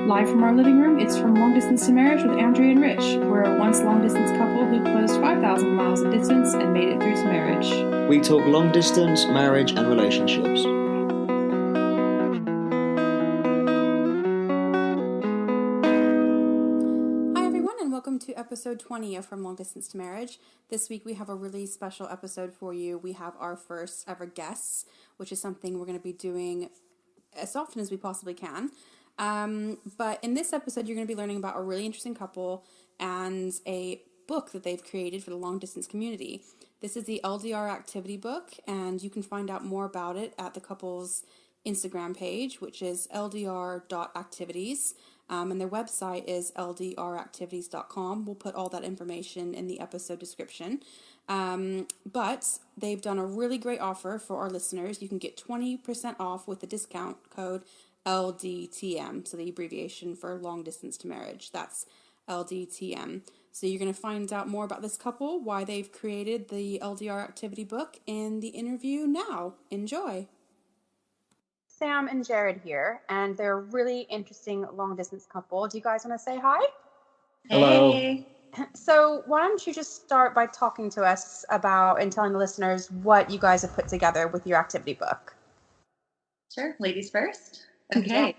Live from our living room, it's from Long Distance to Marriage with Andrea and Rich. We're a once long-distance couple who closed 5,000 miles of distance and made it through to marriage. We talk long distance, marriage, and relationships. Hi everyone, and welcome to episode 20 of From Long Distance to Marriage. This week we have a really special episode for you. We have our first ever guests, which is something we're going to be doing as often as we possibly can. But in this episode, you're going to be learning about a really interesting couple and a book that they've created for the long distance community. This is the LDR activity book, and you can find out more about it at the couple's Instagram page, which is ldr.activities, and their website is ldractivities.com. We'll put all that information in the episode description. But they've done a really great offer for our listeners. You can get 20% off with the discount code LDTM, so the abbreviation for long distance to marriage. That's LDTM. So you're going to find out more about this couple, why they've created the LDR activity book, in the interview now. Enjoy. Sam and Jared here, and they're a really interesting long distance couple. Do you guys want to say hi? Hello. Hey. So why don't you just start by talking to us about and telling the listeners what you guys have put together with your activity book. Sure, ladies first. Okay.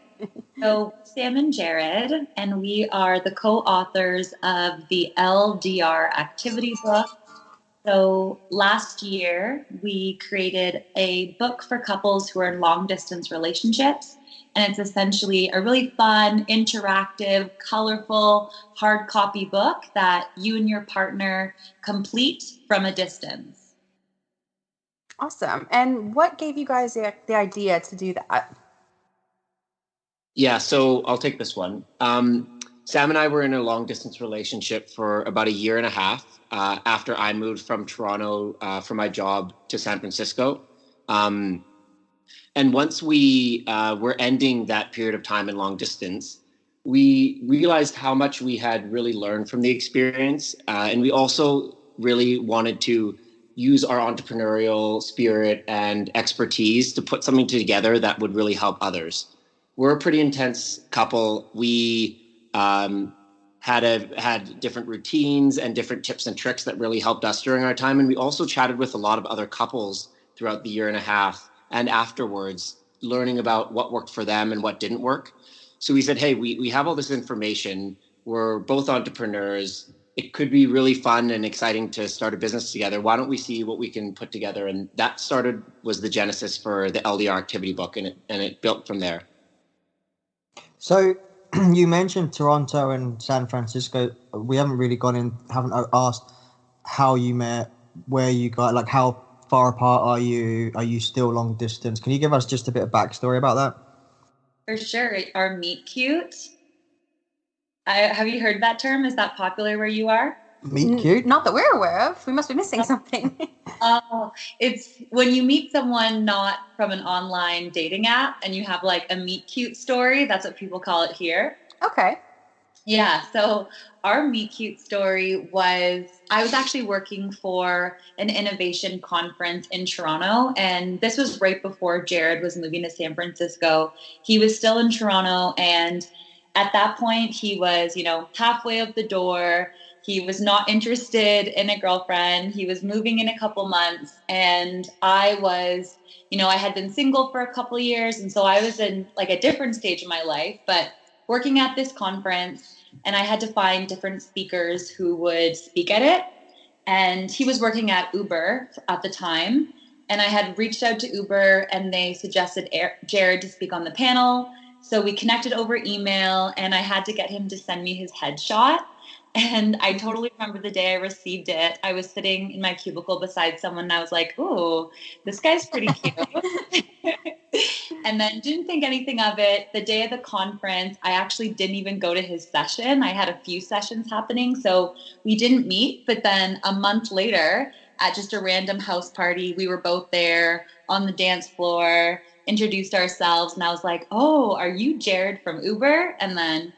So Sam and Jared, and we are the co-authors of the LDR activity book. So last year, we created a book for couples who are in long distance relationships. And it's essentially a really fun, interactive, colorful, hard copy book that you and your partner complete from a distance. Awesome. And what gave you guys the idea to do that? Yeah, so I'll take this one. Sam and I were in a long distance relationship for about a year and a half after I moved from Toronto for my job to San Francisco. And once we were ending that period of time in long distance, we realized how much we had really learned from the experience. And we also really wanted to use our entrepreneurial spirit and expertise to put something together that would really help others. We're a pretty intense couple. We had different routines and different tips and tricks that really helped us during our time. And we also chatted with a lot of other couples throughout the year and a half and afterwards, learning about what worked for them and what didn't work. So we said, hey, we have all this information. We're both entrepreneurs. It could be really fun and exciting to start a business together. Why don't we see what we can put together? And that was the genesis for the LDR activity book, and it built from there. So you mentioned Toronto and San Francisco. We haven't really haven't asked how you met, where you got, like how far apart are you? Are you still long distance? Can you give us just a bit of backstory about that? For sure. Our meet cute. Have you heard that term? Is that popular where you are? Meet cute? Not that we're aware of. We must be missing something. It's when you meet someone not from an online dating app and you have like a meet cute story. That's what people call it here. Okay. Yeah. So our meet cute story was, I was actually working for an innovation conference in Toronto. And this was right before Jared was moving to San Francisco. He was still in Toronto. And at that point he was, halfway out the door. He was not interested in a girlfriend. He was moving in a couple months. And I was, I had been single for a couple of years. And so I was in like a different stage of my life, but working at this conference, and I had to find different speakers who would speak at it. And he was working at Uber at the time. And I had reached out to Uber and they suggested Jared to speak on the panel. So we connected over email and I had to get him to send me his headshot. And I totally remember the day I received it. I was sitting in my cubicle beside someone and I was like, "Ooh, this guy's pretty cute." And then didn't think anything of it. The day of the conference, I actually didn't even go to his session. I had a few sessions happening, so we didn't meet. But then a month later, at just a random house party, we were both there on the dance floor, introduced ourselves, and I was like, "Oh, are you Jared from Uber?" And then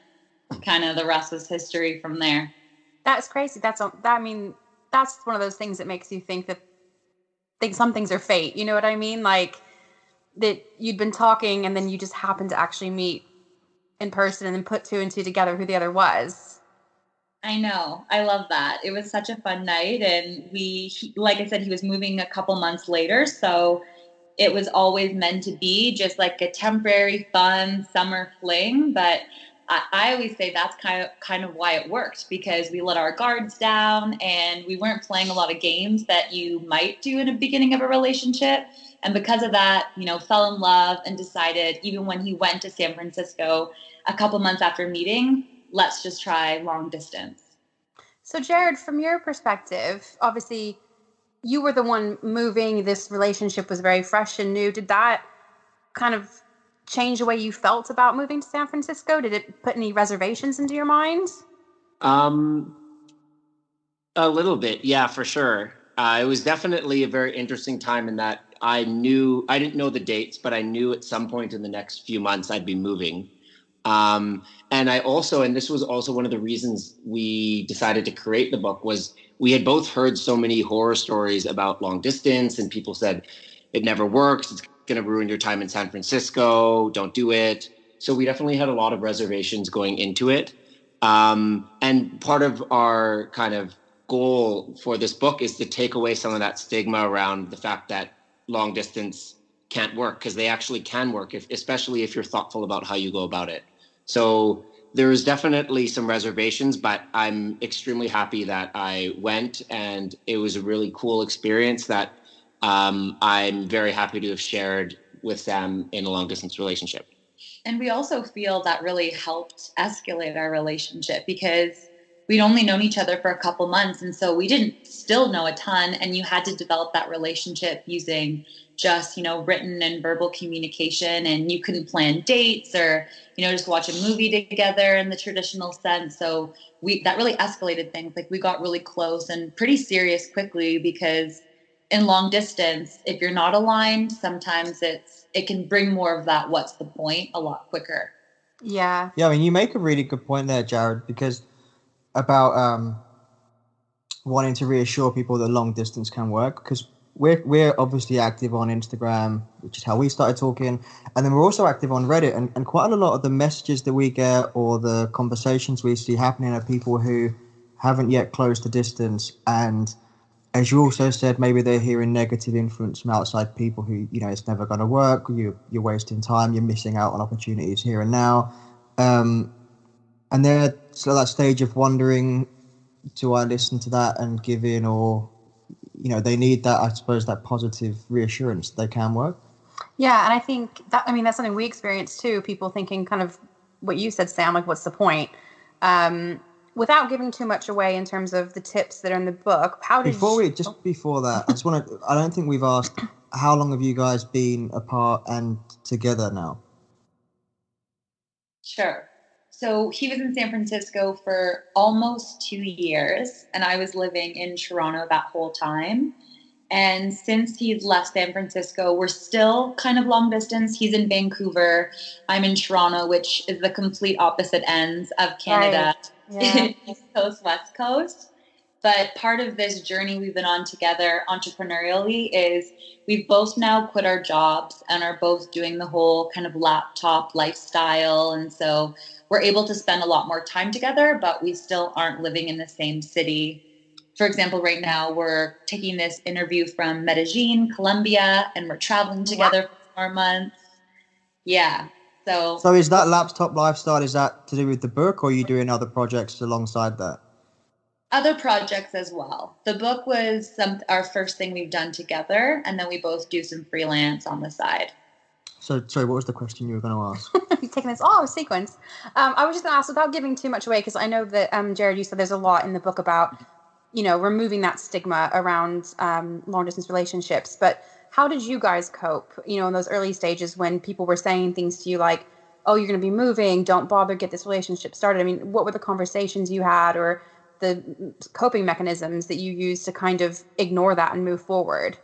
kind of the rest was history from there. That's crazy. That's one of those things that makes you think some things are fate. You know what I mean? Like that you'd been talking and then you just happened to actually meet in person and then put two and two together who the other was. I know. I love that. It was such a fun night. And like I said, he was moving a couple months later. So it was always meant to be just like a temporary fun summer fling. But I always say that's kind of why it worked, because we let our guards down and we weren't playing a lot of games that you might do in the beginning of a relationship. And because of that, fell in love and decided, even when he went to San Francisco a couple months after meeting, let's just try long distance. So Jared, from your perspective, obviously you were the one moving. This relationship was very fresh and new. Did that kind of change the way you felt about moving to San Francisco? Did it put any reservations into your mind? A little bit, yeah, for sure. It was definitely a very interesting time in that I didn't know the dates, but I knew at some point in the next few months I'd be moving. And this was also one of the reasons we decided to create the book, was we had both heard so many horror stories about long distance, and people said it never works. It's going to ruin your time in San Francisco. Don't do it. So we definitely had a lot of reservations going into it. And part of our kind of goal for this book is to take away some of that stigma around the fact that long distance can't work, because they actually can work, especially if you're thoughtful about how you go about it. So there's definitely some reservations, but I'm extremely happy that I went, and it was a really cool experience that I'm very happy to have shared with Sam in a long distance relationship. And we also feel that really helped escalate our relationship, because we'd only known each other for a couple months. And so we didn't still know a ton. And you had to develop that relationship using just, written and verbal communication. And you couldn't plan dates or, just watch a movie together in the traditional sense. So that really escalated things. Like, we got really close and pretty serious quickly, because in long distance, if you're not aligned, sometimes it can bring more of that what's the point a lot quicker. Yeah. Yeah, I mean, you make a really good point there, Jared, because about wanting to reassure people that long distance can work, because we're obviously active on Instagram, which is how we started talking, and then we're also active on Reddit, and quite a lot of the messages that we get or the conversations we see happening are people who haven't yet closed the distance, and as you also said, maybe they're hearing negative influence from outside people who, it's never going to work, you're wasting time, you're missing out on opportunities here and now. And they're at that stage of wondering, do I listen to that and give in, or, they need that, I suppose, that positive reassurance they can work. Yeah, and I think that's something we experienced too, people thinking kind of what you said, Sam, like, what's the point? Without giving too much away in terms of the tips that are in the book, before that, I don't think we've asked, how long have you guys been apart and together now? Sure. So he was in San Francisco for almost 2 years, and I was living in Toronto that whole time. And since he's left San Francisco, we're still kind of long distance. He's in Vancouver. I'm in Toronto, which is the complete opposite ends of Canada. Right. Yeah. East Coast, West Coast. But part of this journey we've been on together entrepreneurially is we've both now quit our jobs and are both doing the whole kind of laptop lifestyle. And so we're able to spend a lot more time together, but we still aren't living in the same city. For example, right now we're taking this interview from Medellin, Colombia, and we're traveling together for 4 months. Yeah. So is that laptop lifestyle, is that to do with the book, or are you doing other projects alongside that? Other projects as well. The book was our first thing we've done together, and then we both do some freelance on the side. So, sorry, what was the question you were going to ask? You're taking this all sequence. I was just going to ask, without giving too much away, because I know that, Jared, you said there's a lot in the book about, removing that stigma around long-distance relationships. But how did you guys cope, in those early stages when people were saying things to you like, oh, you're going to be moving, don't bother, get this relationship started? I mean, what were the conversations you had, or the coping mechanisms that you use to kind of ignore that and move forward?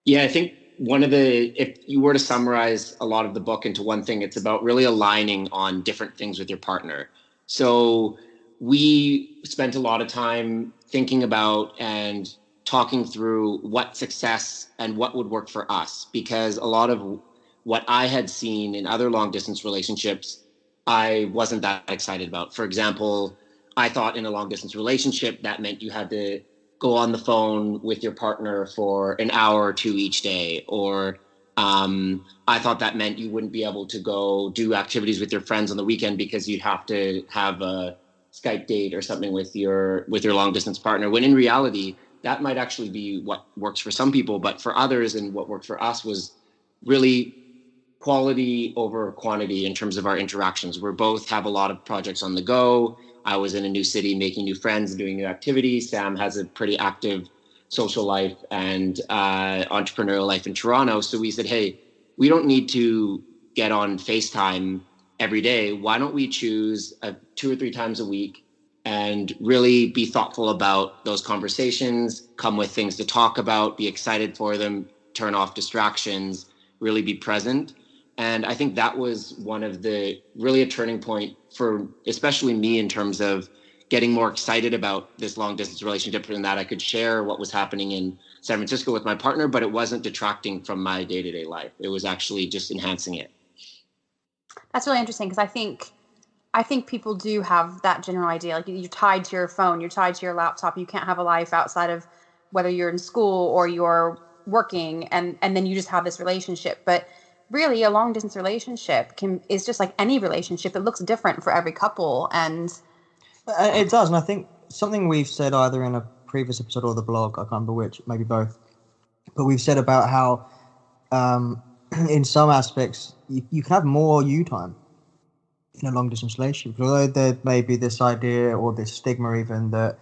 Yeah, I think if you were to summarize a lot of the book into one thing, it's about really aligning on different things with your partner. So we spent a lot of time thinking about and talking through what success and what would work for us, because a lot of what I had seen in other long distance relationships I wasn't that excited about. For example, I thought in a long distance relationship that meant you had to go on the phone with your partner for an hour or two each day, or I thought that meant you wouldn't be able to go do activities with your friends on the weekend because you'd have to have a Skype date or something with your long distance partner. When in reality, that might actually be what works for some people, but for others, and what worked for us was really quality over quantity in terms of our interactions. We both have a lot of projects on the go. I was in a new city making new friends and doing new activities. Sam has a pretty active social life and entrepreneurial life in Toronto. So we said, hey, we don't need to get on FaceTime every day. Why don't we choose 2 or 3 times a week and really be thoughtful about those conversations, come with things to talk about, be excited for them, turn off distractions, really be present. And I think that was one of the really a turning point for especially me in terms of getting more excited about this long distance relationship, and that I could share what was happening in San Francisco with my partner, but it wasn't detracting from my day-to-day life. It was actually just enhancing it. That's really interesting, because I think people do have that general idea. Like, you're tied to your phone, you're tied to your laptop. You can't have a life outside of whether you're in school or you're working, and then you just have this relationship. But really, a long distance relationship is just like any relationship. It looks different for every couple, and it does. And I think something we've said either in a previous episode or the blog, I can't remember which, maybe both, but we've said about how in some aspects you can have more you time in a long distance relationship. Although there may be this idea or this stigma even that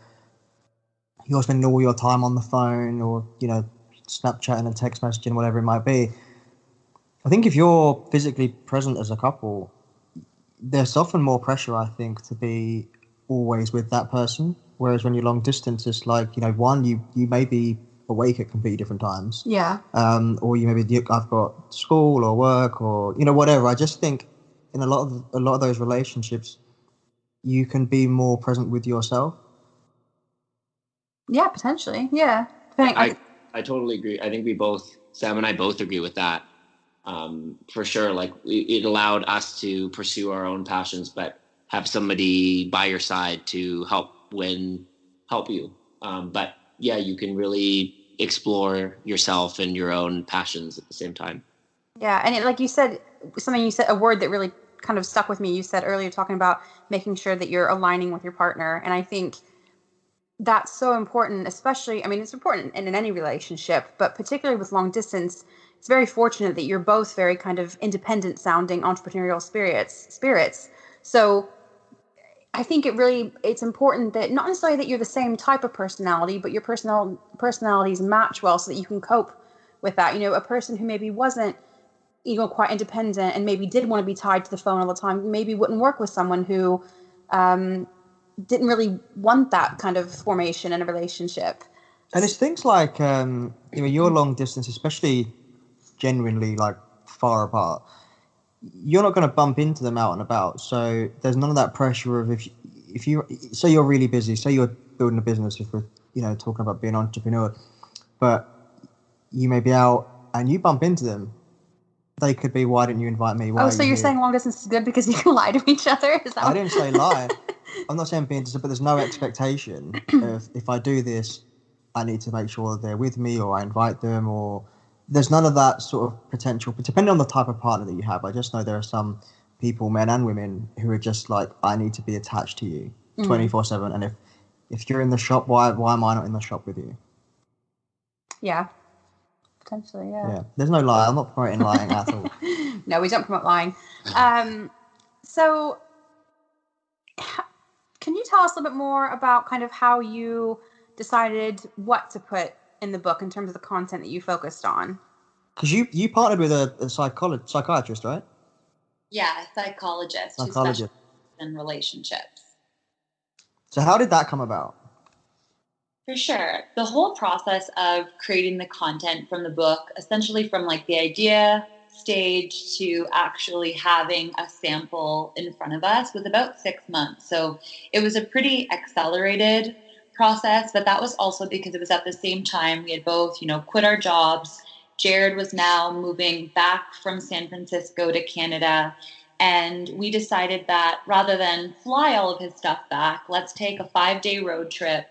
you're spending all your time on the phone or, Snapchatting and text messaging, whatever it might be. I think if you're physically present as a couple, there's often more pressure, I think, to be always with that person. Whereas when you're long distance, it's like, one, you may be awake at completely different times. yeah. Or you maybe I've got school or work or, whatever. I just think in a lot of those relationships, you can be more present with yourself. Yeah, potentially. Yeah. I totally agree. I think Sam and I both agree with that. For sure. Like, it allowed us to pursue our own passions, but have somebody by your side to help you. But yeah, you can really explore yourself and your own passions at the same time. Yeah. And like you said, a word that really kind of stuck with me. You said earlier, talking about making sure that you're aligning with your partner. And I think that's so important, especially, it's important in any relationship, but particularly with long distance. It's very fortunate that you're both very kind of independent sounding entrepreneurial spirits. So I think it's important that not necessarily that you're the same type of personality, but your personalities match well so that you can cope with that. A person who maybe wasn't, quite independent and maybe did want to be tied to the phone all the time, maybe wouldn't work with someone who didn't really want that kind of formation in a relationship. And it's things like, your long distance, especially genuinely like far apart, you're not going to bump into them out and about. So there's none of that pressure of if you say you're really busy, say you're building a business, if we're, talking about being an entrepreneur, but you may be out and you bump into them. They could be, why didn't you invite me? Why so you're saying long distance is good because you can lie to each other? Is that I didn't say lie. I'm not saying being distant, but there's no expectation of, if I do this, I need to make sure they're with me or I invite them, or there's none of that sort of potential. But depending on the type of partner that you have, I just know there are some people, men and women, who are just like, I need to be attached to you 24/7. And if you're in the shop, why am I not in the shop with you? Yeah. Potentially, yeah. There's no lie. I'm not promoting lying at all. No, we don't promote lying. So can you tell us a little bit more about kind of how you decided what to put in the book in terms of the content that you focused on? Because you partnered with a psychiatrist, right? Yeah, a psychologist who specializes in relationships. So how did that come about? For sure. The whole process of creating the content from the book, essentially from like the idea stage to actually having a sample in front of us, was about 6 months. So it was a pretty accelerated process, but that was also because it was at the same time we had both, quit our jobs. Jared was now moving back from San Francisco to Canada. And we decided that rather than fly all of his stuff back, let's take a 5-day road trip,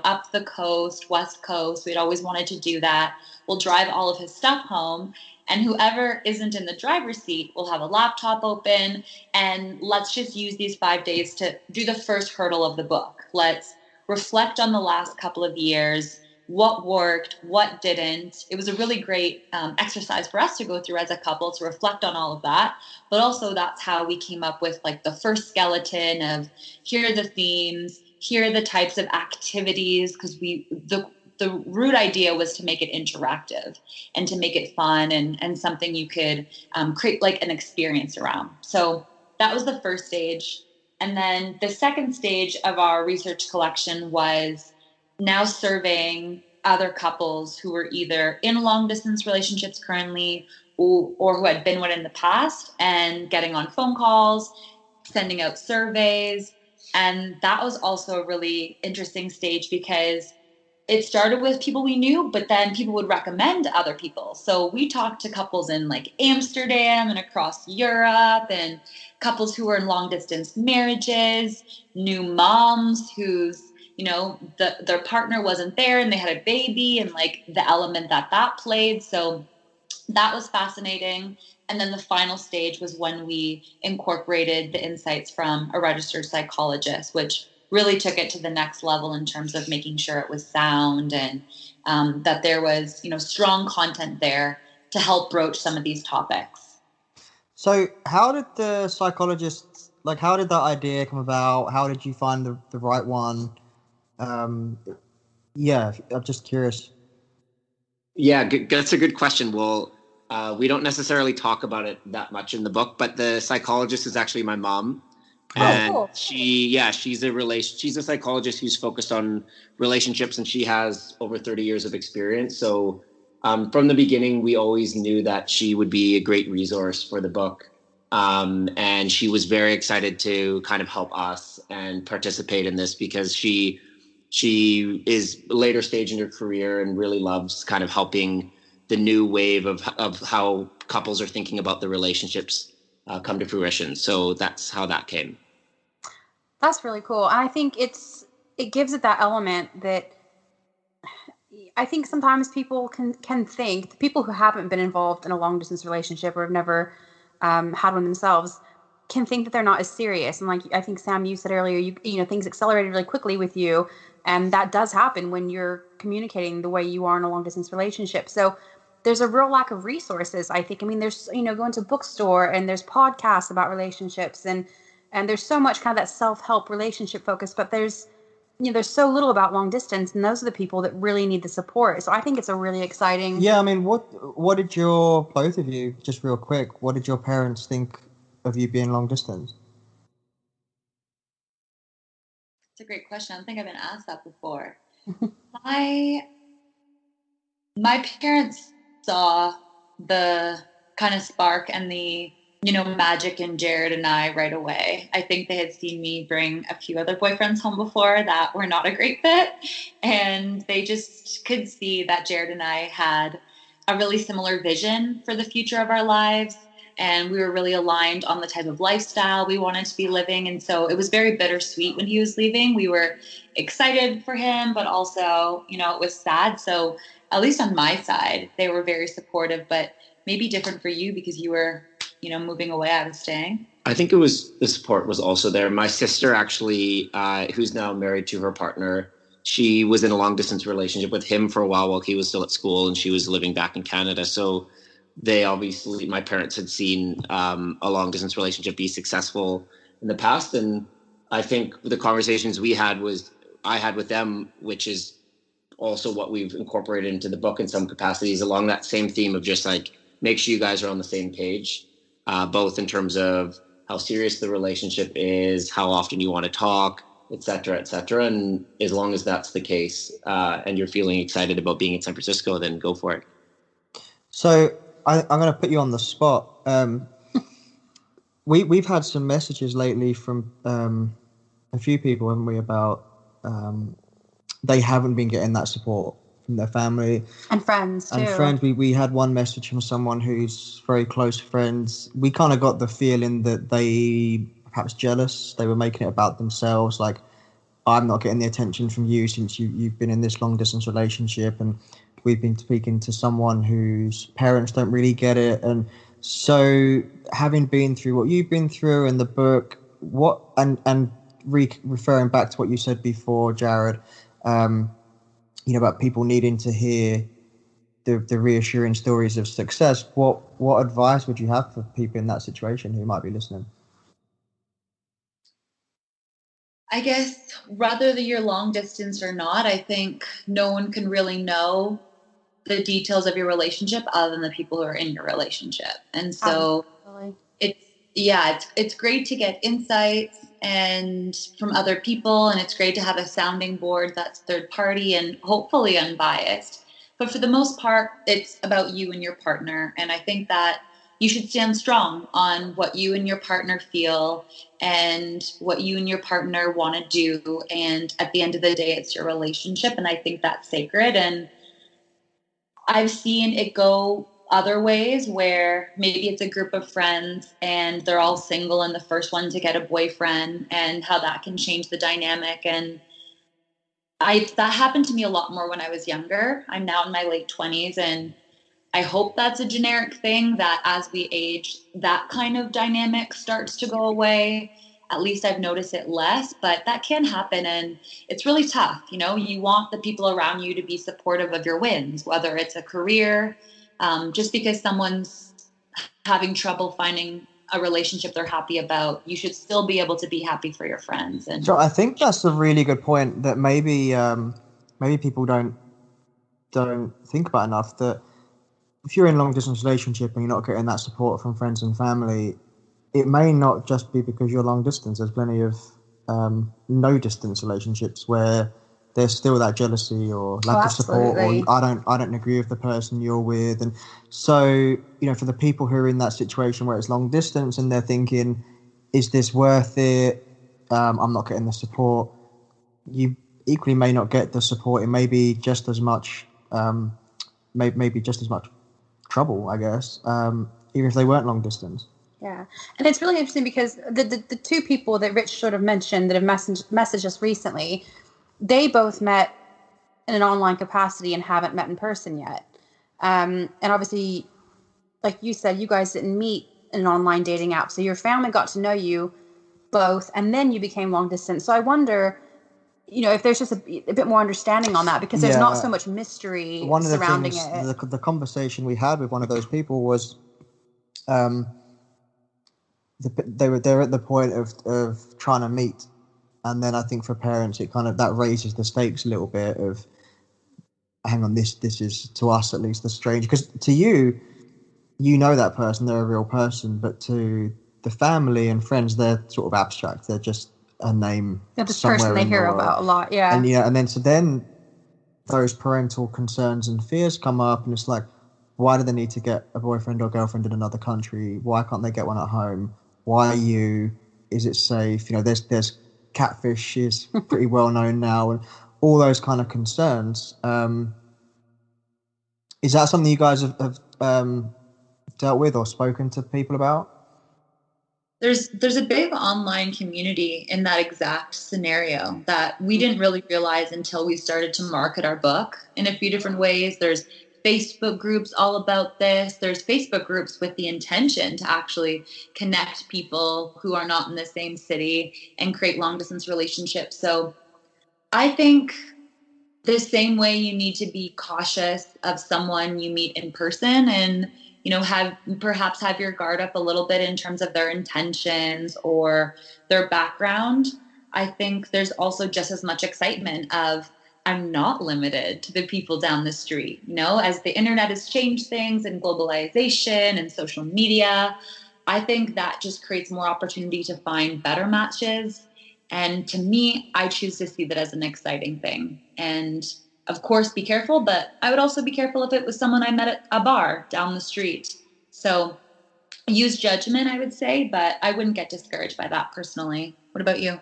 up the coast, West Coast. We'd always wanted to do that. We'll drive all of his stuff home. And whoever isn't in the driver's seat will have a laptop open. And let's just use these 5 days to do the first hurdle of the book. Let's reflect on the last couple of years, what worked, what didn't. It was a really great exercise for us to go through as a couple to reflect on all of that. But also that's how we came up with like the first skeleton of here are the themes, here are the types of activities, because the root idea was to make it interactive and to make it fun and something you could create like an experience around. So that was the first stage. And then the second stage of our research collection was now surveying other couples who were either in long distance relationships currently or who had been one in the past, and getting on phone calls, sending out surveys. And that was also a really interesting stage because it started with people we knew, but then people would recommend other people. So we talked to couples in like Amsterdam and across Europe, and couples who were in long distance marriages, new moms whose, their partner wasn't there and they had a baby, and like the element that played. So that was fascinating. And then the final stage was when we incorporated the insights from a registered psychologist, which really took it to the next level in terms of making sure it was sound and that there was, strong content there to help broach some of these topics. So how did the psychologists, how did that idea come about? How did you find the right one? I'm just curious. Yeah, that's a good question. Well, we don't necessarily talk about it that much in the book, but the psychologist is actually my mom. And cool. she's a psychologist who's focused on relationships, and she has over 30 years of experience. So from the beginning, we always knew that she would be a great resource for the book. And she was very excited to kind of help us and participate in this because she is later stage in her career and really loves kind of helping the new wave of how couples are thinking about the relationships come to fruition. So that's how that came. That's really cool. And I think it gives it that element that I think sometimes people can think, the people who haven't been involved in a long distance relationship or have never had one themselves can think that they're not as serious. And like I think Sam, you said earlier, you things accelerated really quickly with you, and that does happen when you're communicating the way you are in a long distance relationship. So there's a real lack of resources, I think. I mean, there's, going to a bookstore and there's podcasts about relationships and there's so much kind of that self-help relationship focus, but there's so little about long distance, and those are the people that really need the support. So I think it's a really exciting. Yeah, I mean, what did both of you, just real quick, what did your parents think of you being long distance? It's a great question. I don't think I've been asked that before. My parents saw the kind of spark and the, magic in Jared and I right away. I think they had seen me bring a few other boyfriends home before that were not a great fit. And they just could see that Jared and I had a really similar vision for the future of our lives. And we were really aligned on the type of lifestyle we wanted to be living. And so it was very bittersweet when he was leaving. We were excited for him, but also, it was sad. So at least on my side, they were very supportive, but maybe different for you because you were, moving away, I was staying. I think the support was also there. My sister actually, who's now married to her partner, she was in a long distance relationship with him for a while he was still at school, and she was living back in Canada. So my parents had seen a long distance relationship be successful in the past. And I think the conversations I had with them, which is also what we've incorporated into the book in some capacities, along that same theme of just like, make sure you guys are on the same page, both in terms of how serious the relationship is, how often you want to talk, et cetera, et cetera. And as long as that's the case, and you're feeling excited about being in San Francisco, then go for it. So I'm going to put you on the spot. We've had some messages lately from a few people, haven't we, about they haven't been getting that support from their family and friends too. And friends, we had one message from someone who's very close friends. We kind of got the feeling that they perhaps jealous. They were making it about themselves. Like, I'm not getting the attention from you since you've been in this long distance relationship, and we've been speaking to someone whose parents don't really get it. And so, having been through what you've been through in the book, referring back to what you said before, Jared, about people needing to hear the reassuring stories of success. What advice would you have for people in that situation who might be listening? I guess whether you're long distance or not, I think no one can really know the details of your relationship other than the people who are in your relationship. And so it's great to get insights and from other people, and it's great to have a sounding board that's third party and hopefully unbiased. But for the most part, it's about you and your partner. And I think that you should stand strong on what you and your partner feel and what you and your partner want to do. And at the end of the day, it's your relationship. And I think that's sacred. And I've seen it go other ways where maybe it's a group of friends and they're all single and the first one to get a boyfriend, and how that can change the dynamic. And that happened to me a lot more when I was younger. I'm now in my late 20s, and I hope that's a generic thing, that as we age, that kind of dynamic starts to go away. At least I've noticed it less, but that can happen. And it's really tough. You want the people around you to be supportive of your wins, whether it's a career, just because someone's having trouble finding a relationship they're happy about, you should still be able to be happy for your friends. And so I think that's a really good point that maybe people don't think about enough, that if you're in a long distance relationship and you're not getting that support from friends and family, it may not just be because you're long distance. There's plenty of no distance relationships where there's still that jealousy or lack of support, or I don't agree with the person you're with. And so, for the people who are in that situation where it's long distance and they're thinking, is this worth it? I'm not getting the support. You equally may not get the support. It may be just as much, maybe just as much trouble, I guess, even if they weren't long distance. Yeah. And it's really interesting because the two people that Rich sort of mentioned that have messaged us recently, they both met in an online capacity and haven't met in person yet. And obviously, like you said, you guys didn't meet in an online dating app. So your family got to know you both, and then you became long distance. So I wonder, if there's just a bit more understanding on that, because there's not so much mystery surrounding it. The conversation we had with one of those people was, they're at the point of trying to meet, and then I think for parents it kind of that raises the stakes a little bit of, hang on, this is to us at least the strange, because to you that person, they're a real person, but to the family and friends, they're sort of abstract. They're just a name. They're this person they hear about a lot, yeah. And then those parental concerns and fears come up, and it's like, why do they need to get a boyfriend or girlfriend in another country? Why can't they get one at home? Why are you? Is it safe? There's catfish is pretty well known now, and all those kind of concerns. Is that something you guys have dealt with or spoken to people about? There's a big online community in that exact scenario that we didn't really realize until we started to market our book in a few different ways. There's Facebook groups all about this. There's Facebook groups with the intention to actually connect people who are not in the same city and create long distance relationships. So I think the same way you need to be cautious of someone you meet in person, and have your guard up a little bit in terms of their intentions or their background. I think there's also just as much excitement of, I'm not limited to the people down the street. As the internet has changed things and globalization and social media, I think that just creates more opportunity to find better matches. And to me, I choose to see that as an exciting thing. And of course, be careful, but I would also be careful if it was someone I met at a bar down the street. So use judgment, I would say, but I wouldn't get discouraged by that personally. What about you?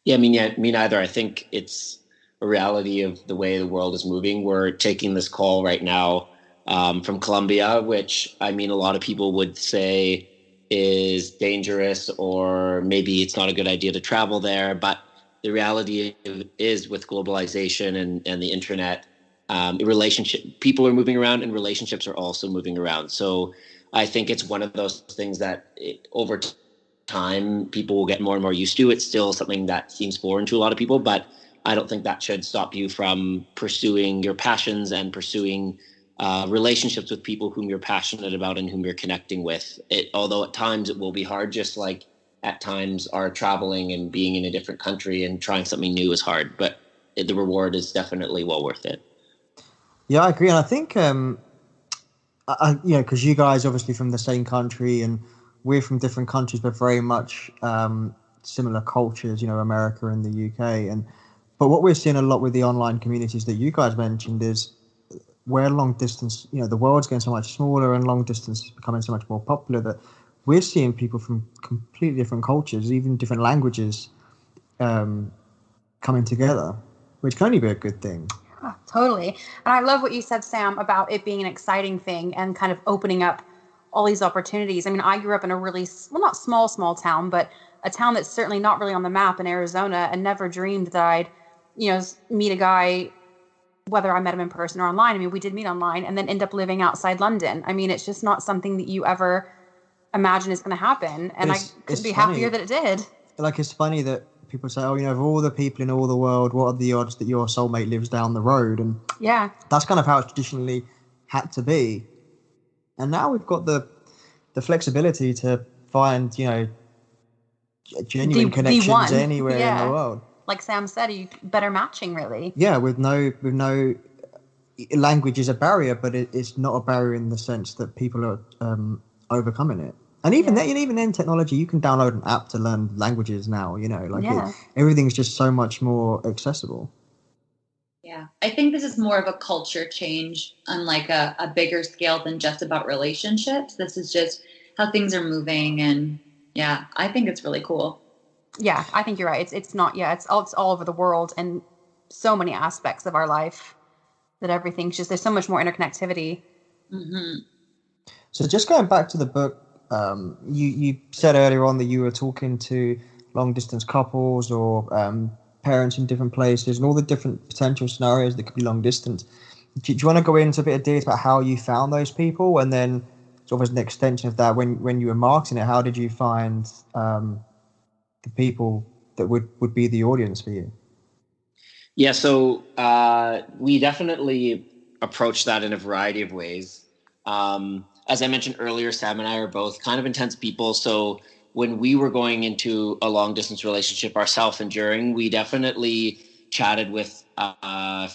Yeah, me neither. I think it's a reality of the way the world is moving. We're taking this call right now from Colombia, which I mean, a lot of people would say is dangerous, or maybe it's not a good idea to travel there. But the reality is, with globalization and the internet, people are moving around, and relationships are also moving around. So I think it's one of those things that over time people will get more and more used to. It's still something that seems foreign to a lot of people, but I don't think that should stop you from pursuing your passions and pursuing relationships with people whom you're passionate about and whom you're connecting with. Although at times it will be hard, just like at times our traveling and being in a different country and trying something new is hard, but the reward is definitely well worth it. Yeah, I agree. And I think, because you guys obviously from the same country and we're from different countries, but very much similar cultures, America and the UK. But what we're seeing a lot with the online communities that you guys mentioned is where long distance, the world's getting so much smaller and long distance is becoming so much more popular that we're seeing people from completely different cultures, even different languages, coming together, which can only be a good thing. Oh, totally. And I love what you said, Sam, about it being an exciting thing and kind of opening up all these opportunities. I mean, I grew up in a really, not small town, but a town that's certainly not really on the map in Arizona, and never dreamed that I'd, meet a guy, whether I met him in person or online. I mean, we did meet online and then end up living outside London. I mean, it's just not something that you ever imagine is going to happen. And I couldn't be happier that it did. Like, it's funny that people say, oh, of all the people in all the world, what are the odds that your soulmate lives down the road? And yeah, that's kind of how it's traditionally had to be. And now we've got the flexibility to find, genuine connections anywhere in the world. Like Sam said, better matching, really. Yeah, with no language is a barrier, but it's not a barrier in the sense that people are overcoming it. And even then, technology, you can download an app to learn languages now. Everything's just so much more accessible. Yeah, I think this is more of a culture change on like a bigger scale than just about relationships. This is just how things are moving, and yeah, I think it's really cool. Yeah, I think you're right. It's all over the world and so many aspects of our life that everything's just, there's so much more interconnectivity. Mm-hmm. So just going back to the book, you said earlier on that you were talking to long distance couples or parents in different places and all the different potential scenarios that could be long distance. Do you want to go into a bit of detail about how you found those people, and then sort of as an extension of that, when you were marketing it, how did you find the people that would be the audience for you? Yeah, so we definitely approach that in a variety of ways. As I mentioned earlier, Sam and I are both kind of intense people. So when we were going into a long distance relationship ourselves and during, we definitely chatted with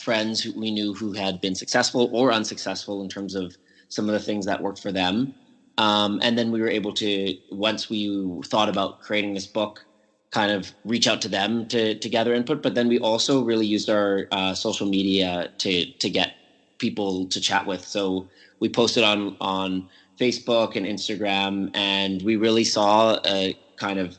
friends who we knew who had been successful or unsuccessful in terms of some of the things that worked for them. And then we were able to, once we thought about creating this book, kind of reach out to them to gather input. But then we also really used our social media to get people to chat with. So we posted on Facebook and Instagram, and we really saw a kind of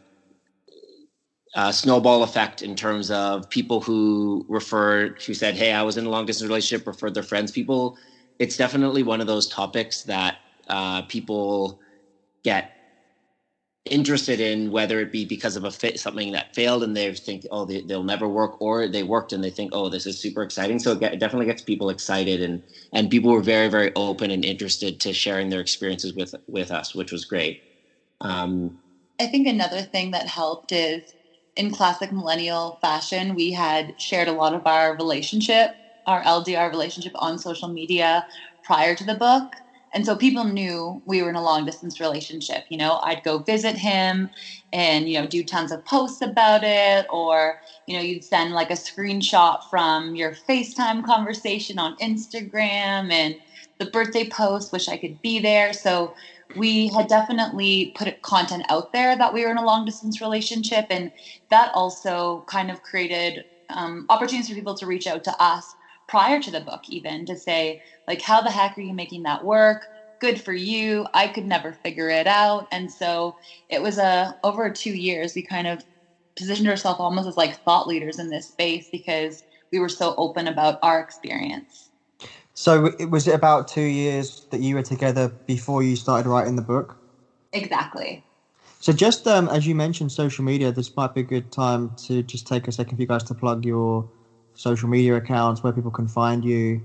snowball effect in terms of people who said, hey, I was in a long distance relationship, referred their friends. People, it's definitely one of those topics that people get interested in, whether it be because of something that failed and they think, oh, they'll never work, or they worked and they think, oh, this is super exciting. So it definitely gets people excited, and people were very, very open and interested to sharing their experiences with us, which was great. I think another thing that helped is, in classic millennial fashion, we had shared a lot of our LDR relationship on social media prior to the book. And so people knew we were in a long distance relationship. I'd go visit him and, do tons of posts about it. Or, you'd send like a screenshot from your FaceTime conversation on Instagram and the birthday post, wish I could be there. So we had definitely put content out there that we were in a long distance relationship. And that also kind of created opportunities for people to reach out to us prior to the book, even to say, like, how the heck are you making that work? Good for you. I could never figure it out. And so it was over 2 years, we kind of positioned ourselves almost as like thought leaders in this space, because we were so open about our experience. So was it about 2 years that you were together before you started writing the book? Exactly. So just as you mentioned social media, this might be a good time to just take a second for you guys to plug your social media accounts, where people can find you,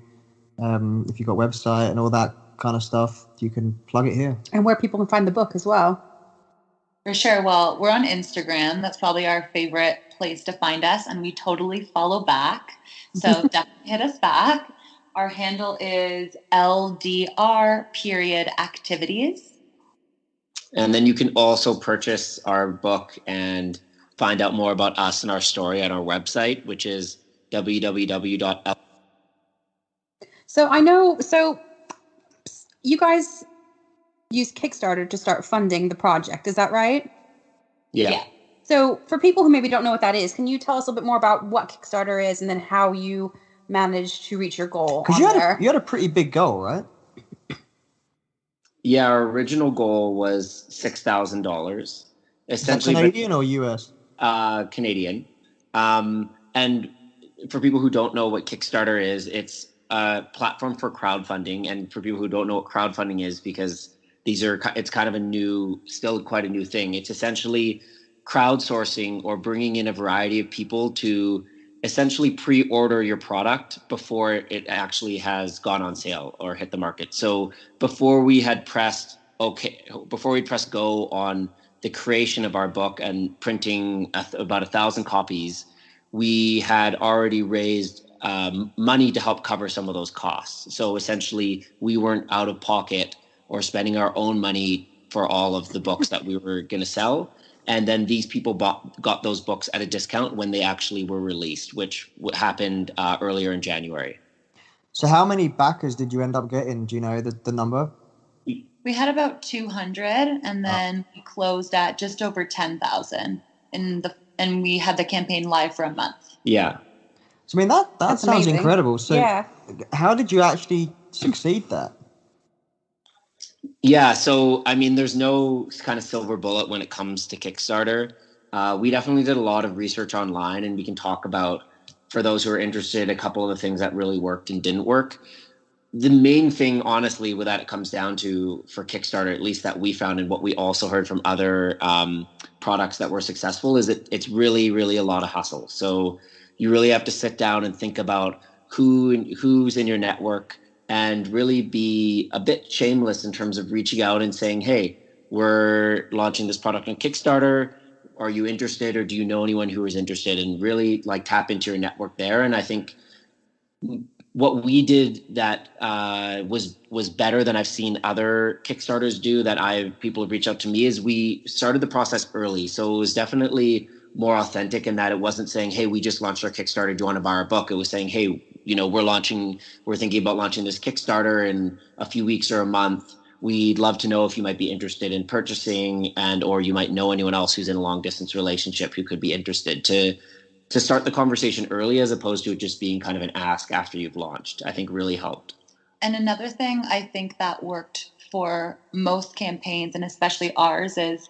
if you've got a website and all that kind of stuff, you can plug it here. And where people can find the book as well. For sure. Well, we're on Instagram. That's probably our favorite place to find us, and we totally follow back. So definitely hit us back. Our handle is LDR_activities. And then you can also purchase our book and find out more about us and our story on our website, which is www. So I know, so you guys use Kickstarter to start funding the project. Is that right? Yeah. So for people who maybe don't know what that is, can you tell us a little bit more about what Kickstarter is and then how you managed to reach your goal? Because you had a pretty big goal, right? Yeah, our original goal was $6,000. Essentially, Canadian or US? Canadian. And for people who don't know what Kickstarter is, it's a platform for crowdfunding. And for people who don't know what crowdfunding is, because it's kind of still quite a new thing. It's essentially crowdsourcing or bringing in a variety of people to essentially pre-order your product before it actually has gone on sale or hit the market. So before we pressed go on the creation of our book and printing about 1,000 copies, we had already raised money to help cover some of those costs. So essentially, we weren't out of pocket or spending our own money for all of the books that we were going to sell. And then these people got those books at a discount when they actually were released, which happened earlier in January. So how many backers did you end up getting? Do you know the number? We had about 200, and then we closed at just over 10,000 and we had the campaign live for a month. Yeah. So I mean that sounds amazing. Incredible. So yeah. How did you actually succeed that? Yeah, so I mean, there's no kind of silver bullet when it comes to Kickstarter. We definitely did a lot of research online, and we can talk about, for those who are interested, a couple of the things that really worked and didn't work. The main thing, honestly, with that it comes down to for Kickstarter, at least that we found, and what we also heard from other products that were successful, is that it's really, really a lot of hustle. So you really have to sit down and think about who's in your network, and really be a bit shameless in terms of reaching out and saying, hey, we're launching this product on Kickstarter. Are you interested, or do you know anyone who is interested? And really tap into your network there. And I think what we did that was better than I've seen other Kickstarters do, that people have reached out to me, is we started the process early. So it was definitely more authentic in that it wasn't saying, hey, we just launched our Kickstarter, do you want to buy our book? It was saying, hey, we're thinking about launching this Kickstarter in a few weeks or a month. We'd love to know if you might be interested in purchasing, or you might know anyone else who's in a long distance relationship who could be interested, to start the conversation early, as opposed to it just being kind of an ask after you've launched, I think really helped. And another thing I think that worked for most campaigns, and especially ours, is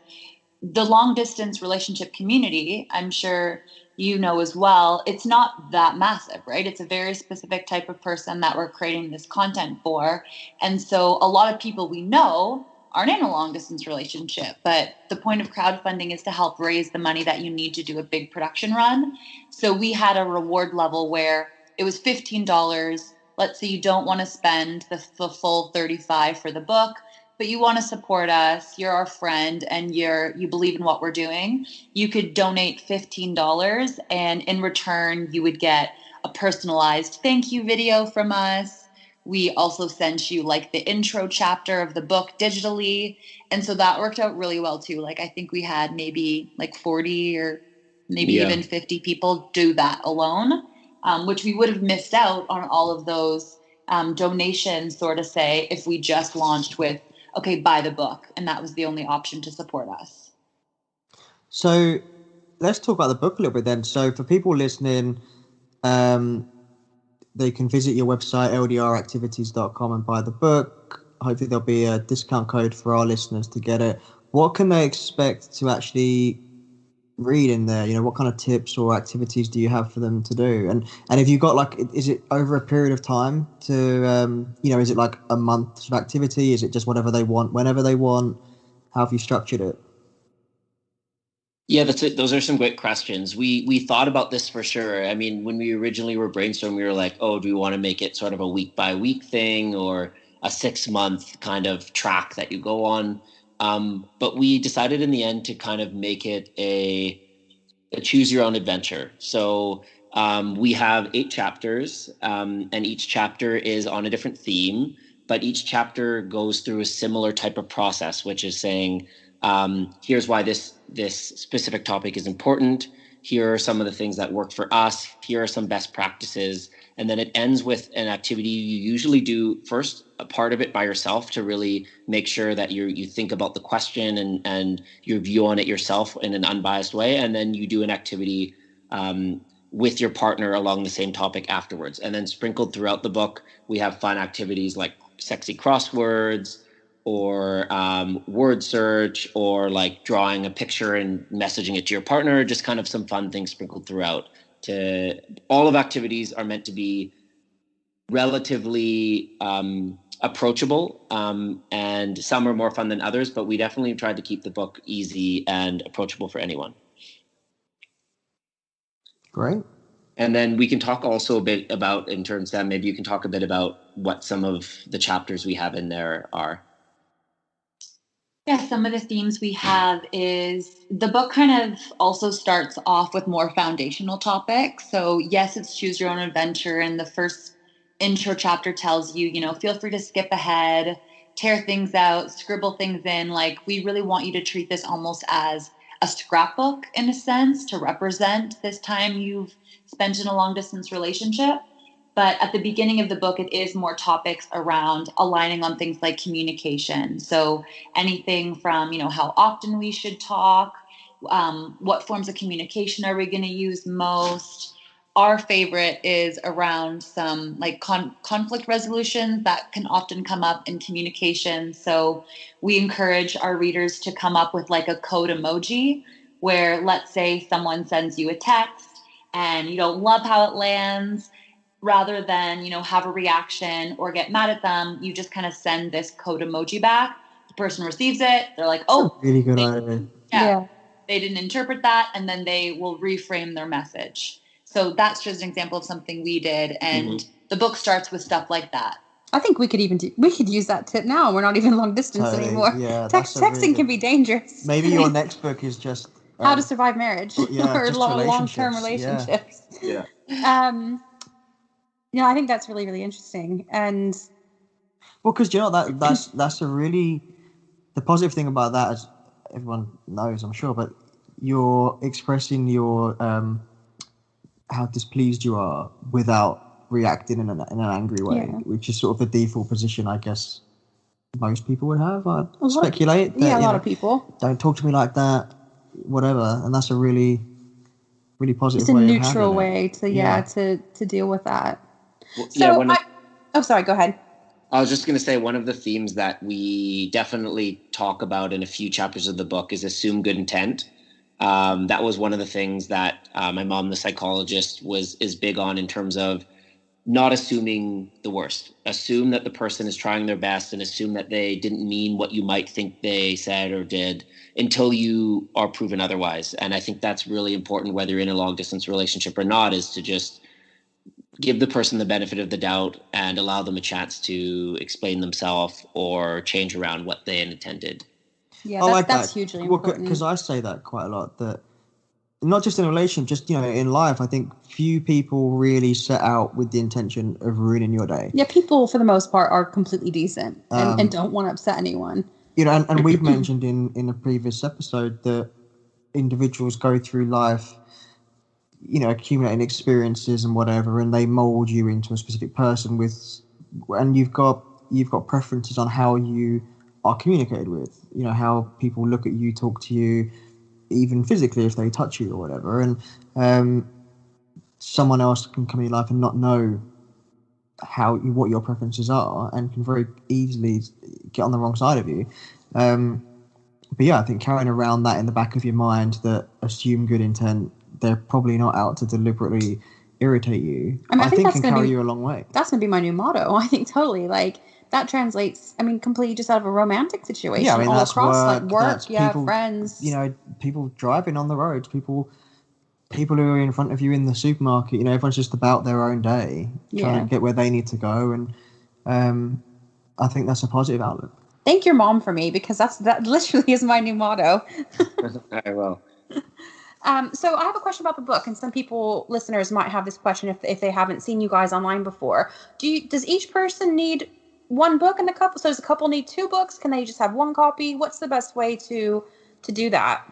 the long distance relationship community. I'm sure you know as well, it's not that massive, right? It's a very specific type of person that we're creating this content for. And so a lot of people we know aren't in a long distance relationship, but the point of crowdfunding is to help raise the money that you need to do a big production run. So we had a reward level where it was $15. Let's say you don't want to spend the full $35 for the book, but you want to support us, you're our friend, and you believe in what we're doing, you could donate $15, and in return, you would get a personalized thank you video from us. We also sent you the intro chapter of the book digitally. And so that worked out really well too. I think we had maybe 40 or maybe even 50 people do that alone, which we would have missed out on all of those donations, sort of say, if we just launched with, okay, buy the book, and that was the only option to support us. So let's talk about the book a little bit then. So for people listening, they can visit your website, ldractivities.com, and buy the book. Hopefully there'll be a discount code for our listeners to get it. What can they expect to actually read in there? You know, what kind of tips or activities do you have for them to do? And if you've got like, is it over a period of time to, you know, is it like a month of activity? Is it just whatever they want, whenever they want? How have you structured it? Yeah, that's it. Those are some great questions. We thought about this for sure. I mean, when we originally were brainstorming, we were like, oh, do we want to make it sort of a week by week thing or a 6 month kind of track that you go on? But we decided in the end to kind of make it a choose your own adventure. So we have 8 chapters, and each chapter is on a different theme, but each chapter goes through a similar type of process, which is saying, here's why this specific topic is important. Here are some of the things that work for us. Here are some best practices. And then it ends with an activity you usually do first, a part of it by yourself to really make sure that you think about the question and your view on it yourself in an unbiased way. And then you do an activity with your partner along the same topic afterwards. And then sprinkled throughout the book, we have fun activities like sexy crosswords or word search or like drawing a picture and messaging it to your partner, just kind of some fun things sprinkled throughout. All of activities are meant to be relatively approachable, and some are more fun than others, but we definitely tried to keep the book easy and approachable for anyone. Great. And then we can talk also a bit about, in terms, Sam, maybe you can talk a bit about what some of the chapters we have in there are. Yeah, some of the themes we have is the book kind of also starts off with more foundational topics. So yes, it's choose your own adventure. And the first intro chapter tells you, feel free to skip ahead, tear things out, scribble things in. Like, we really want you to treat this almost as a scrapbook in a sense to represent this time you've spent in a long distance relationship. But at the beginning of the book, it is more topics around aligning on things like communication. So anything from, how often we should talk, what forms of communication are we going to use most. Our favorite is around some like conflict resolution that can often come up in communication. So we encourage our readers to come up with like a code emoji where, let's say someone sends you a text and you don't love how it lands. Rather than, have a reaction or get mad at them, you just kind of send this code emoji back. The person receives it. They're like, oh, really good idea. Yeah, they didn't interpret that. And then they will reframe their message. So that's just an example of something we did. And the book starts with stuff like that. I think we could use that tip now. We're not even long distance anymore. Yeah, texting can be dangerous. Maybe your next book is just how to survive marriage or long-term relationships. Yeah. I think that's really, really interesting. And because that's a really, the positive thing about that, as everyone knows, I'm sure, but you're expressing your how displeased you are without reacting in an angry way, which is sort of the default position, I guess, most people would have. I'd speculate. A lot of people. Don't talk to me like that, whatever. And that's a really, really positive way. It's a neutral way to deal with that. Well, sorry, go ahead. I was just going to say, one of the themes that we definitely talk about in a few chapters of the book is assume good intent. That was one of the things that my mom, the psychologist, is big on in terms of not assuming the worst. Assume that the person is trying their best and assume that they didn't mean what you might think they said or did until you are proven otherwise. And I think that's really important, whether you're in a long distance relationship or not, is to just give the person the benefit of the doubt and allow them a chance to explain themselves or change around what they intended. Yeah, that's hugely important. Because I say that quite a lot, that not just in a relationship, just in life, I think few people really set out with the intention of ruining your day. Yeah, people for the most part are completely decent and don't want to upset anyone. And we've mentioned in a previous episode that individuals go through life, accumulating experiences and whatever, and they mold you into a specific person and you've got preferences on how you are communicated with, how people look at you, talk to you, even physically if they touch you or whatever. And someone else can come in your life and not know what your preferences are and can very easily get on the wrong side of you. But yeah, I think carrying around that in the back of your mind, that assume good intent, they're probably not out to deliberately irritate you. I mean, I think that's can gonna carry be- you a long way. That's going to be my new motto. I think totally. Like, that translates, I mean, completely just out of a romantic situation. Yeah, I mean, all that's across, work. like work, That's people, friends. you know, people driving on the roads, people who are in front of you in the supermarket. You know, everyone's just about their own day, trying to get where they need to go, and I think that's a positive outlook. Thank your mom for me, because that literally is my new motto. I will. So I have a question about the book, and some listeners might have this question if they haven't seen you guys online before. Does each person need one book in the couple? So does the couple need 2 books? Can they just have one copy? What's the best way to do that?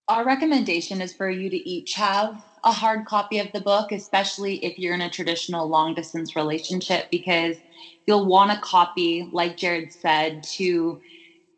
Our recommendation is for you to each have a hard copy of the book, especially if you're in a traditional long distance relationship, because you'll want a copy, like Jared said, to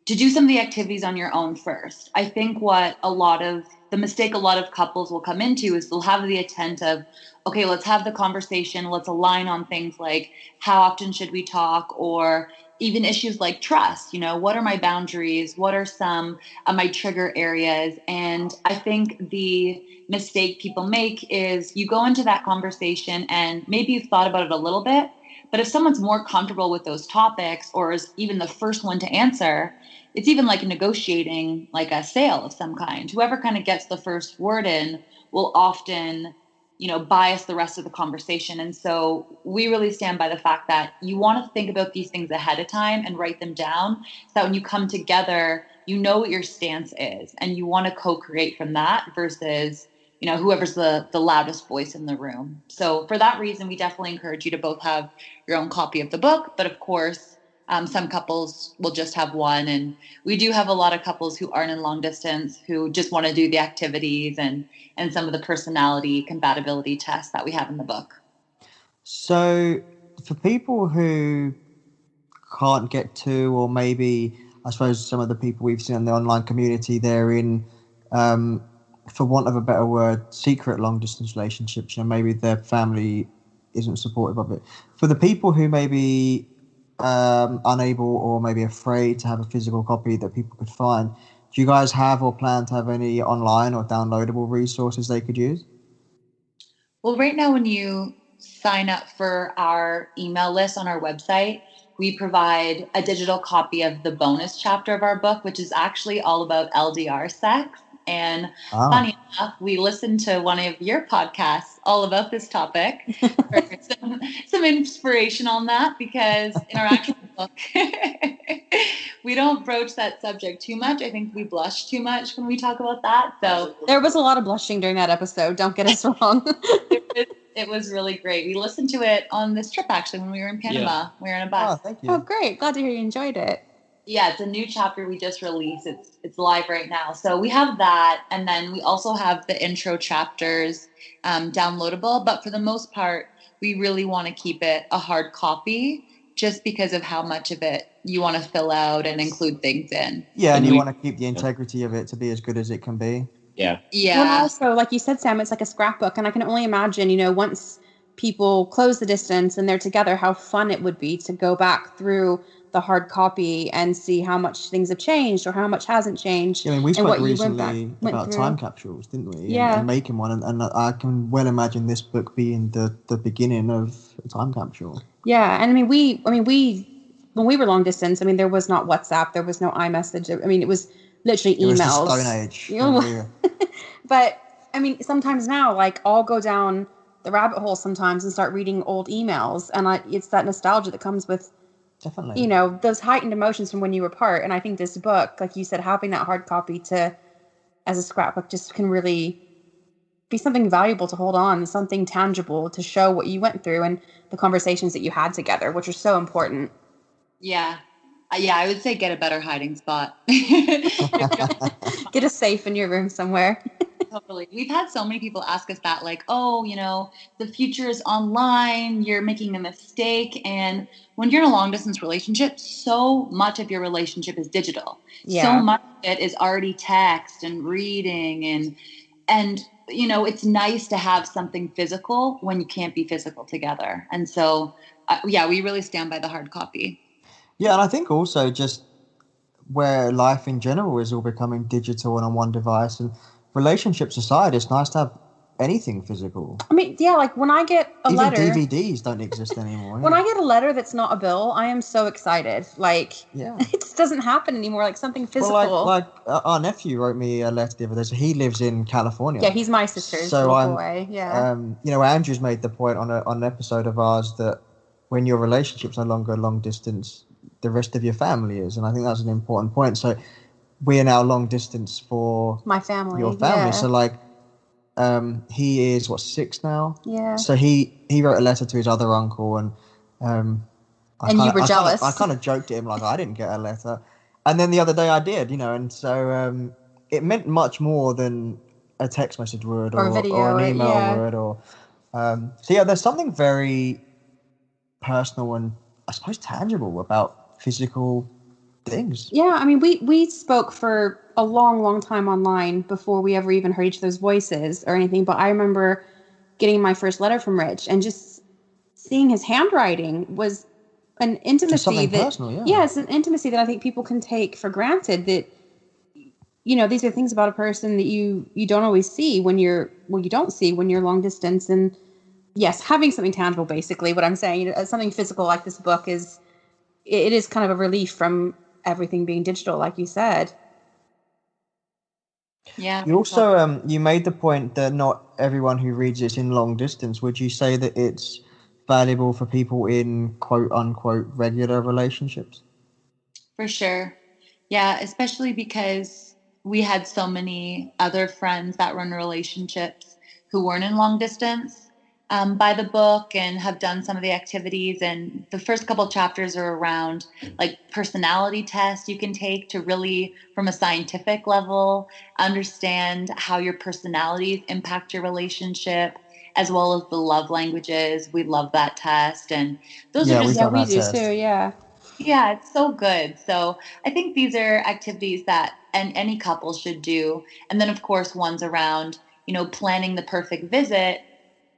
do some of the activities on your own first. I think the mistake a lot of couples will come into is they'll have the intent of, okay, let's have the conversation. Let's align on things like how often should we talk, or even issues like trust. You know, what are my boundaries? What are some of my trigger areas? And I think the mistake people make is you go into that conversation and maybe you've thought about it a little bit, but if someone's more comfortable with those topics or is even the first one to answer, it's even like negotiating like a sale of some kind. Whoever kind of gets the first word in will often, bias the rest of the conversation. And so we really stand by the fact that you want to think about these things ahead of time and write them down so that when you come together, you know what your stance is and you want to co-create from that versus, whoever's the loudest voice in the room. So for that reason, we definitely encourage you to both have your own copy of the book. But of course, some couples will just have one. And we do have a lot of couples who aren't in long distance who just want to do the activities and some of the personality compatibility tests that we have in the book. So for people who can't get to, or maybe I suppose some of the people we've seen in the online community, they're in, for want of a better word, secret long distance relationships. Maybe their family isn't supportive of it. For the people who may be unable or maybe afraid to have a physical copy that people could find, do you guys have or plan to have any online or downloadable resources they could use? Well, right now when you sign up for our email list on our website, we provide a digital copy of the bonus chapter of our book, which is actually all about LDR sex. And funny enough, we listened to one of your podcasts all about this topic for some inspiration on that, because in our actual book, we don't broach that subject too much. I think we blush too much when we talk about that. So there was a lot of blushing during that episode. Don't get us wrong. It was really great. We listened to it on this trip, actually, when we were in Panama. Yeah. We were in a bus. Oh, thank you. Oh, great. Glad to hear you enjoyed it. Yeah, it's a new chapter we just released. It's live right now. So we have that. And then we also have the intro chapters downloadable. But for the most part, we really want to keep it a hard copy just because of how much of it you want to fill out and include things in. Yeah, and you want to keep the integrity of it to be as good as it can be. Yeah. Yeah. Well, also, like you said, Sam, it's like a scrapbook. And I can only imagine, once people close the distance and they're together, how fun it would be to go back through the hard copy and see how much things have changed or how much hasn't changed. Yeah, I mean, we spoke recently about time capsules, didn't we? Yeah. And making one. And I can well imagine this book being the beginning of a time capsule. Yeah. And I mean, we when we were long distance, there was not WhatsApp, there was no iMessage. It was literally emails. It was the Stone Age. But sometimes now, like, I'll go down the rabbit hole sometimes and start reading old emails, and it's that nostalgia that comes with, definitely, those heightened emotions from when you were apart. And I think this book, like you said, having that hard copy as a scrapbook just can really be something valuable to hold on, something tangible to show what you went through and the conversations that you had together, which are so important. Yeah. Yeah, I would say get a better hiding spot. Get a safe in your room somewhere. Totally. We've had so many people ask us that, like, oh, the future is online, you're making a mistake. And when you're in a long distance relationship, so much of your relationship is digital. Yeah. So much of it is already text and reading and it's nice to have something physical when you can't be physical together. And so, we really stand by the hard copy. Yeah, and I think also just where life in general is all becoming digital and on one device. And relationships aside, it's nice to have anything physical. I mean, yeah, like when I get a Even letter, DVDs don't exist anymore. when yeah. I get a letter that's not a bill, I am so excited. Like, Yeah. it just doesn't happen anymore. Like something physical. Well, like our nephew wrote me a letter the other day. So he lives in California. Yeah, he's my sister's little boy. Yeah. Andrew's made the point on an episode of ours that when your relationship's no longer long distance, the rest of your family is, and I think that's an important point. So we are now long distance for my family. Your family. Yeah. So like, he is 6 now. Yeah. So he wrote a letter to his other uncle, and you were jealous. I kind of joked at him like I didn't get a letter, and then the other day I did, and so it meant much more than a text message would or a video, or an email would, or so yeah. There's something very personal and I suppose tangible about physical things. Yeah, I mean, we spoke for a long time online before we ever even heard each other's voices or anything. But I remember getting my first letter from Rich and just seeing his handwriting was an intimacy that personal, yeah. It's an intimacy that I think people can take for granted. That these are things about a person that you don't always see when you don't see when you're long distance. And yes, having something tangible, basically, what I'm saying, something physical like this book is kind of a relief from everything being digital, like you said. Yeah. You also you made the point that not everyone who reads it's in long distance. Would you say that it's valuable for people in quote unquote regular relationships? For sure. Yeah, especially because we had so many other friends that were in relationships who weren't in long distance by the book and have done some of the activities. And the first couple chapters are around like personality tests you can take to really, from a scientific level, understand how your personalities impact your relationship, as well as the love languages. We love that test. And those are just... we do too, yeah. Yeah, it's so good. So I think these are activities that any couple should do. And then, of course, ones around, planning the perfect visit.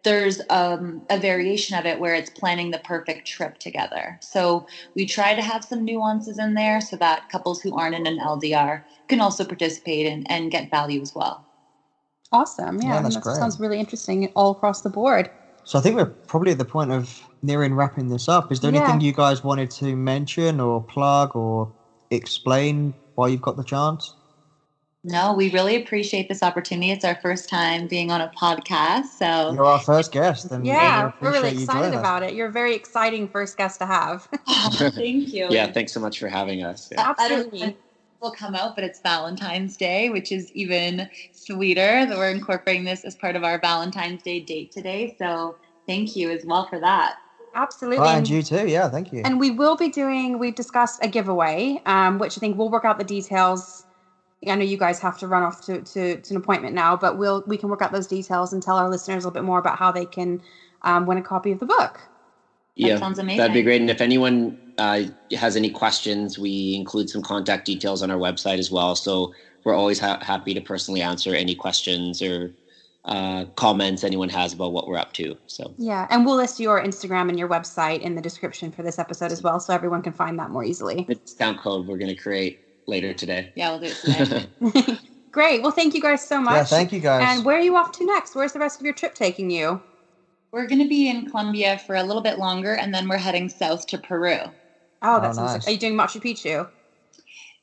There's a variation of it where it's planning the perfect trip together. So we try to have some nuances in there so that couples who aren't in an LDR can also participate and get value as well. Awesome. Yeah, that great. Sounds really interesting all across the board. So I think we're probably at the point of nearing wrapping this up. Is there anything you guys wanted to mention or plug or explain while you've got the chance? No, we really appreciate this opportunity. It's our first time being on a podcast. So you're our first guest. And we're really excited about it. You're a very exciting first guest to have. Thank you. Yeah, thanks so much for having us. Yeah. Absolutely. Will come out, but it's Valentine's Day, which is even sweeter that we're incorporating this as part of our Valentine's Day date today. So thank you as well for that. Absolutely. And you too. Yeah, thank you. And we will be we've discussed a giveaway, which I think we'll work out the details. I know you guys have to run off to an appointment now, but we can work out those details and tell our listeners a little bit more about how they can win a copy of the book. That sounds amazing. That'd be great. And if anyone has any questions, we include some contact details on our website as well. So we're always happy to personally answer any questions or comments anyone has about what we're up to. So yeah, and we'll list your Instagram and your website in the description for this episode as well, so everyone can find that more easily. The discount code we're going to create later today. Yeah, we'll do it today. Great. Well, thank you guys so much. Yeah, thank you guys. And where are you off to next? Where's the rest of your trip taking you? We're going to be in Colombia for a little bit longer, and then we're heading south to Peru. Oh, that's nice. Are you doing Machu Picchu?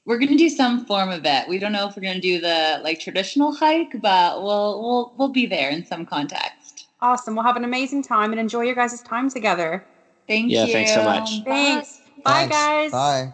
We're going to do some form of it. We don't know if we're going to do the traditional hike, but we'll be there in some context. Awesome. We'll have an amazing time and enjoy your guys' time together. Thank you. Yeah, thanks so much. Thanks. Bye, guys. Bye.